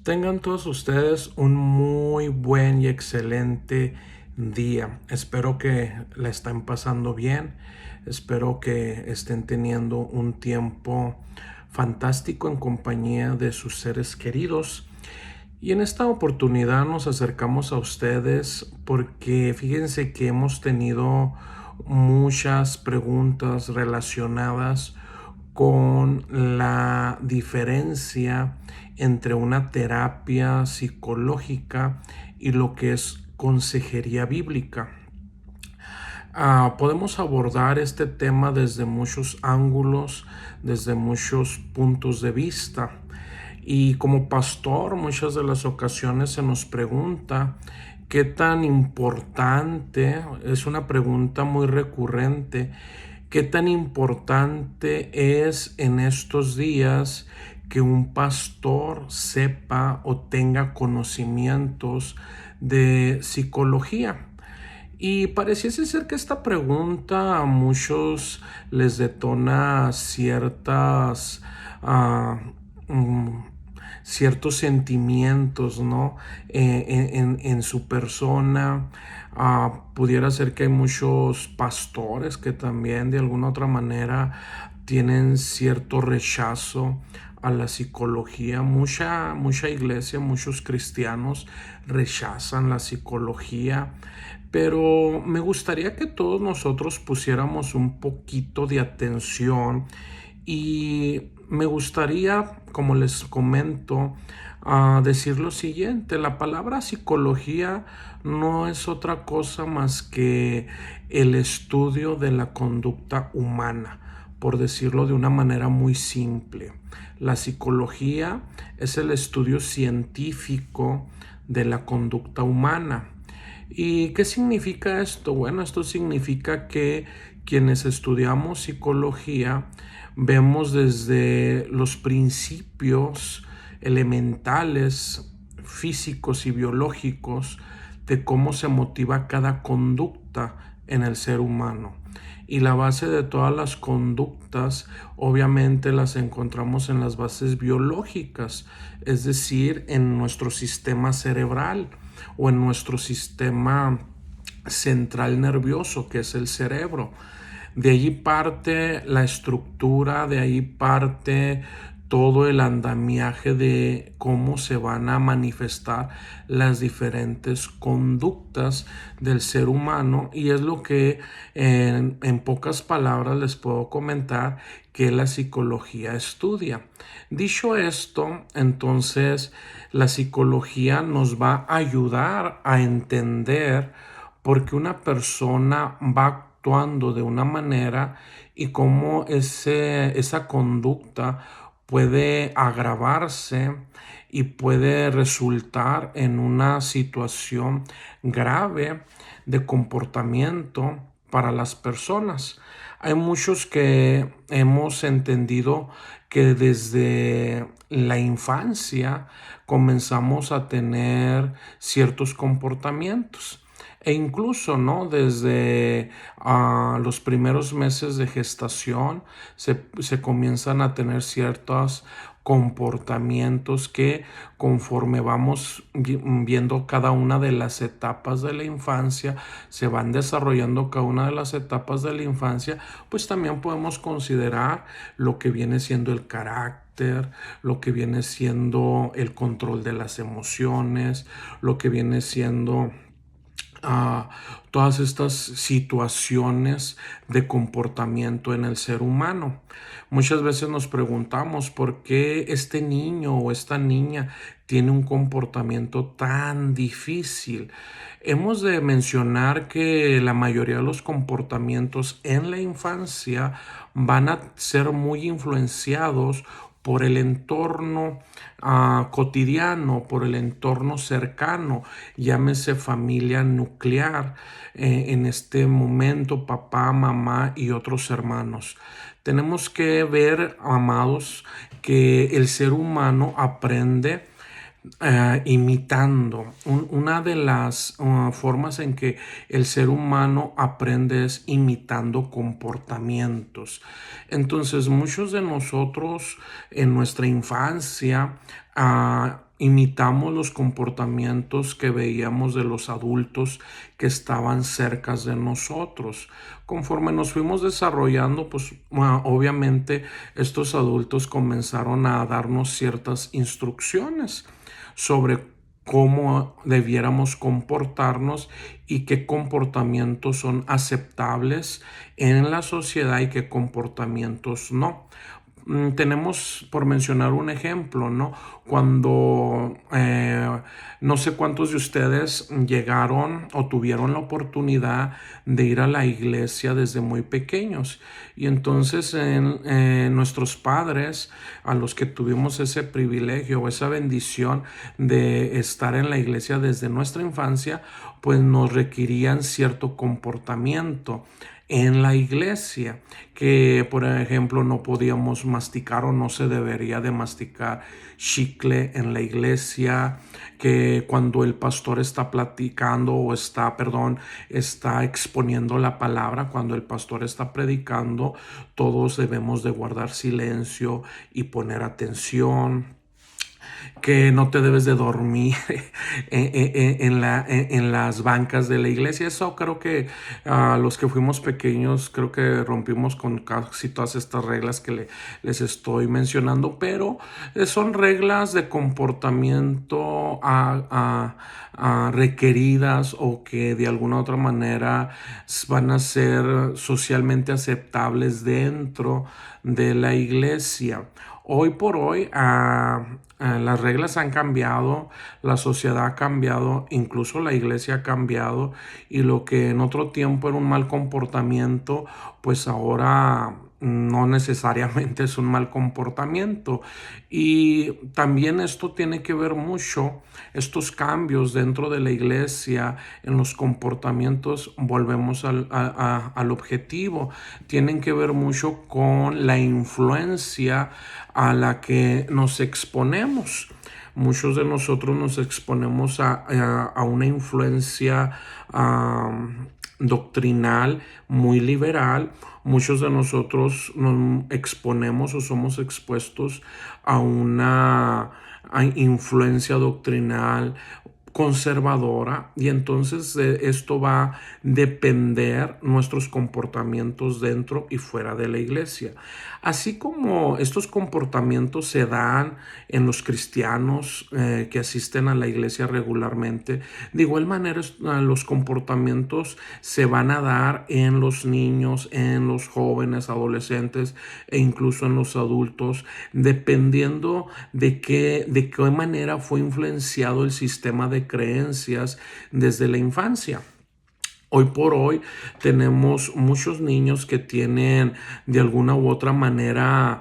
Tengan todos ustedes un muy buen y excelente día. Espero que la estén pasando bien. Espero que estén teniendo un tiempo fantástico en compañía de sus seres queridos. Y en esta oportunidad nos acercamos a ustedes porque fíjense que hemos tenido muchas preguntas relacionadas con la diferencia entre una terapia psicológica y lo que es consejería bíblica. Podemos abordar este tema desde muchos ángulos, desde muchos puntos de vista. Y como pastor, muchas de las ocasiones se nos pregunta qué tan importante, es una pregunta muy recurrente, qué tan importante es en estos días que un pastor sepa o tenga conocimientos de psicología. Y pareciese ser que esta pregunta a muchos les detona ah, mm, ciertos sentimientos, ¿no? En su persona. Pudiera ser que hay muchos pastores que también de alguna otra manera tienen cierto rechazo a la psicología. Mucha iglesia, muchos cristianos rechazan la psicología, pero me gustaría que todos nosotros pusiéramos un poquito de atención y me gustaría, como les comento, decir lo siguiente: la palabra psicología no es otra cosa más que el estudio de la conducta humana, por decirlo de una manera muy simple. La psicología es el estudio científico de la conducta humana. ¿Y qué significa esto? Bueno, esto significa que quienes estudiamos psicología vemos desde los principios elementales, físicos y biológicos de cómo se motiva cada conducta en el ser humano. Y la base de todas las conductas obviamente las encontramos en las bases biológicas, es decir, en nuestro sistema cerebral o en nuestro sistema central nervioso, que es el cerebro. De allí parte la estructura, de ahí parte todo el andamiaje de cómo se van a manifestar las diferentes conductas del ser humano, y es lo que en pocas palabras les puedo comentar que la psicología estudia. Dicho esto, entonces la psicología nos va a ayudar a entender por qué una persona va actuando de una manera y cómo esa conducta puede agravarse y puede resultar en una situación grave de comportamiento para las personas. Hay muchos que hemos entendido que desde la infancia comenzamos a tener ciertos comportamientos. E incluso, ¿no? Desde los primeros meses de gestación se comienzan a tener ciertos comportamientos que, conforme vamos viendo cada una de las etapas de la infancia, se van desarrollando cada una de las etapas de la infancia, pues también podemos considerar lo que viene siendo el carácter, lo que viene siendo el control de las emociones, lo que viene siendo a todas estas situaciones de comportamiento en el ser humano. Muchas veces nos preguntamos por qué este niño o esta niña tiene un comportamiento tan difícil. Hemos de mencionar que la mayoría de los comportamientos en la infancia van a ser muy influenciados por el entorno cotidiano, por el entorno cercano, llámese familia nuclear, en este momento papá, mamá y otros hermanos. Tenemos que ver, amados, que el ser humano aprende imitando. Una de las formas en que el ser humano aprende es imitando comportamientos. Entonces, muchos de nosotros en nuestra infancia imitamos los comportamientos que veíamos de los adultos que estaban cerca de nosotros. Conforme nos fuimos desarrollando, pues obviamente estos adultos comenzaron a darnos ciertas instrucciones sobre cómo debiéramos comportarnos y qué comportamientos son aceptables en la sociedad y qué comportamientos no. Tenemos, por mencionar un ejemplo, ¿no? Cuando no sé cuántos de ustedes llegaron o tuvieron la oportunidad de ir a la iglesia desde muy pequeños. Y entonces nuestros padres, a los que tuvimos ese privilegio o esa bendición de estar en la iglesia desde nuestra infancia, pues nos requerían cierto comportamiento en la iglesia, que por ejemplo no podíamos masticar o no se debería de masticar chicle en la iglesia, que cuando el pastor está platicando o está exponiendo la palabra, cuando el pastor está predicando, todos debemos de guardar silencio y poner atención, que no te debes de dormir en las bancas de la iglesia. Eso creo que los que fuimos pequeños, creo que rompimos con casi todas estas reglas que les estoy mencionando, pero son reglas de comportamiento requeridas o que de alguna u otra manera van a ser socialmente aceptables dentro de la iglesia. Hoy por hoy las reglas han cambiado, la sociedad ha cambiado, incluso la iglesia ha cambiado, y lo que en otro tiempo era un mal comportamiento, pues ahora no necesariamente es un mal comportamiento. Y también esto tiene que ver mucho, estos cambios dentro de la iglesia en los comportamientos, volvemos al objetivo, tienen que ver mucho con la influencia a la que nos exponemos. Muchos de nosotros nos exponemos a una influencia doctrinal muy liberal. Muchos de nosotros nos exponemos o somos expuestos a una influencia doctrinal conservadora, y entonces esto va a depender nuestros comportamientos dentro y fuera de la iglesia. Así como estos comportamientos se dan en los cristianos que asisten a la iglesia regularmente, de igual manera los comportamientos se van a dar en los niños, en los jóvenes, adolescentes e incluso en los adultos, dependiendo de qué manera fue influenciado el sistema de creencias desde la infancia. Hoy por hoy tenemos muchos niños que tienen de alguna u otra manera,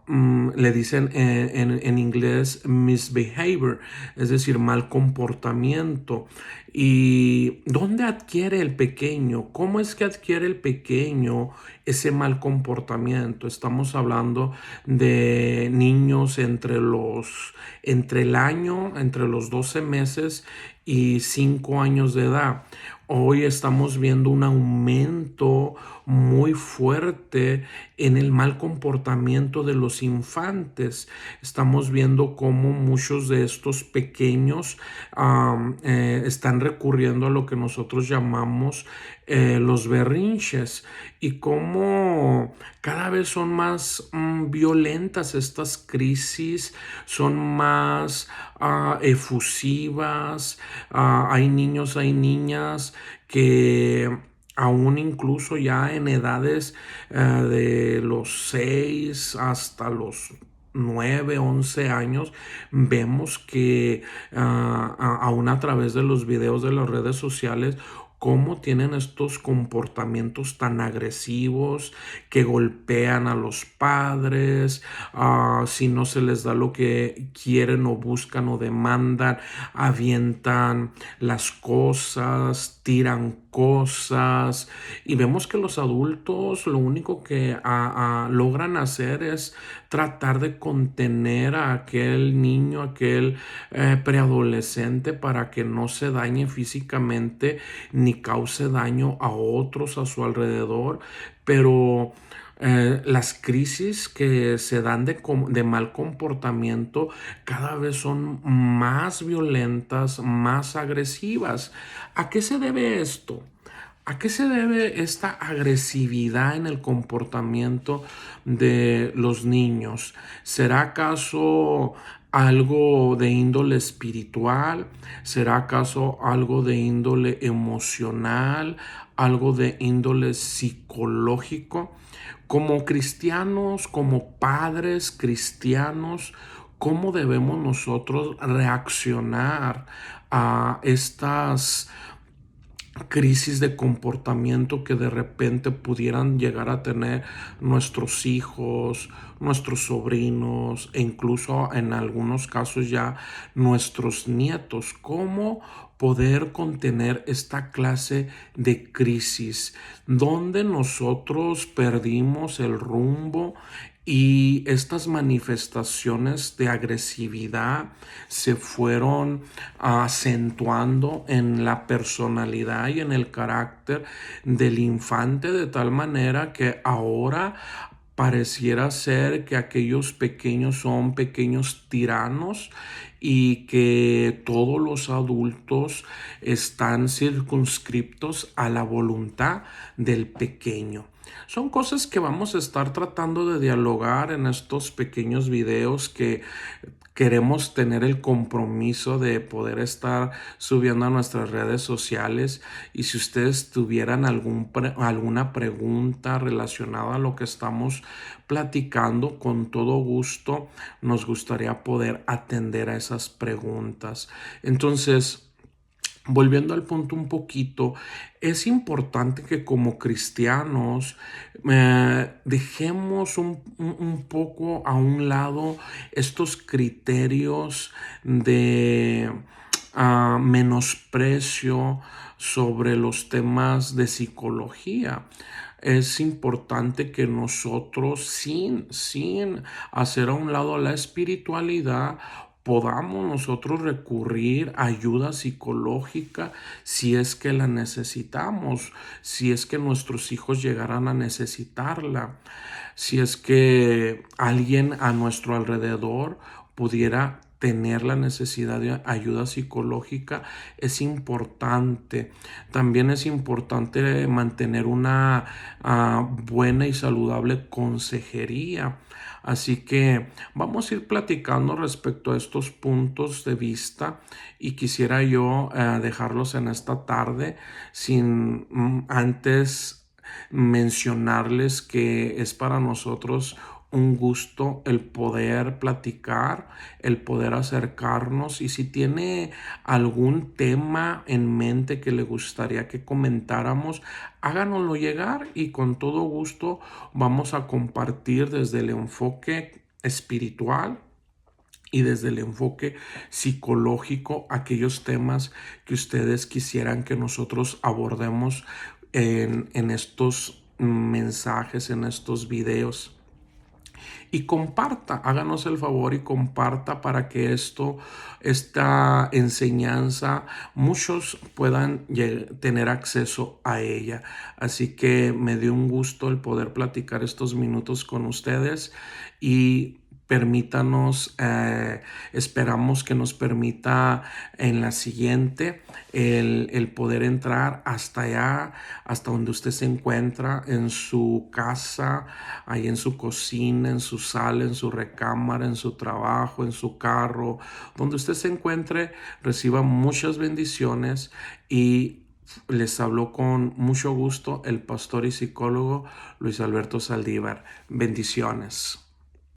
le dicen en inglés misbehavior, es decir, mal comportamiento. ¿Y dónde adquiere el pequeño? ¿Cómo es que adquiere el pequeño ese mal comportamiento? Estamos hablando de niños entre los 12 meses y 5 años de edad. Hoy estamos viendo un aumento muy fuerte en el mal comportamiento de los infantes. Estamos viendo cómo muchos de estos pequeños están recurriendo a lo que nosotros llamamos los berrinches, y cómo cada vez son más violentas estas crisis, son más efusivas. Hay niños, hay niñas que aún incluso ya en edades de los 6 hasta los 9, 11 años, vemos que aún a través de los videos de las redes sociales, cómo tienen estos comportamientos tan agresivos, que golpean a los padres, si no se les da lo que quieren o buscan o demandan, avientan las cosas, tiran cosas, y vemos que los adultos lo único que logran hacer es tratar de contener a aquel niño, aquel preadolescente, para que no se dañe físicamente ni cause daño a otros a su alrededor. Pero Las crisis que se dan de mal comportamiento cada vez son más violentas, más agresivas. ¿A qué se debe esto? ¿A qué se debe esta agresividad en el comportamiento de los niños? ¿Será acaso algo de índole espiritual? ¿Será acaso algo de índole emocional? ¿Algo de índole psicológico? Como cristianos, como padres cristianos, ¿cómo debemos nosotros reaccionar a estas crisis de comportamiento que de repente pudieran llegar a tener nuestros hijos, nuestros sobrinos e incluso en algunos casos ya nuestros nietos? ¿Cómo poder contener esta clase de crisis donde nosotros perdimos el rumbo y estas manifestaciones de agresividad se fueron acentuando en la personalidad y en el carácter del infante, de tal manera que ahora pareciera ser que aquellos pequeños son pequeños tiranos y que todos los adultos están circunscriptos a la voluntad del pequeño? Son cosas que vamos a estar tratando de dialogar en estos pequeños videos que queremos tener el compromiso de poder estar subiendo a nuestras redes sociales. Y si ustedes tuvieran alguna pregunta relacionada a lo que estamos platicando, con todo gusto nos gustaría poder atender a esas preguntas. Entonces, volviendo al punto un poquito, es importante que como cristianos dejemos un poco a un lado estos criterios de menosprecio sobre los temas de psicología. Es importante que nosotros, sin hacer a un lado la espiritualidad, podamos nosotros recurrir a ayuda psicológica si es que la necesitamos, si es que nuestros hijos llegaran a necesitarla, si es que alguien a nuestro alrededor pudiera tener la necesidad de ayuda psicológica. Es importante. También es importante mantener una buena y saludable consejería. Así que vamos a ir platicando respecto a estos puntos de vista y quisiera yo dejarlos en esta tarde sin antes mencionarles que es para nosotros un gusto el poder platicar, el poder acercarnos, y si tiene algún tema en mente que le gustaría que comentáramos, háganoslo llegar y con todo gusto vamos a compartir desde el enfoque espiritual y desde el enfoque psicológico aquellos temas que ustedes quisieran que nosotros abordemos en estos mensajes, en estos videos. Y comparta, háganos el favor y comparta para que esta enseñanza, muchos puedan tener acceso a ella. Así que me dio un gusto el poder platicar estos minutos con ustedes y permítanos, esperamos que nos permita en la siguiente el poder entrar hasta allá, hasta donde usted se encuentra, en su casa, ahí en su cocina, en su sala, en su recámara, en su trabajo, en su carro, donde usted se encuentre, reciba muchas bendiciones. Y les habló con mucho gusto el pastor y psicólogo Luis Alberto Saldívar. Bendiciones.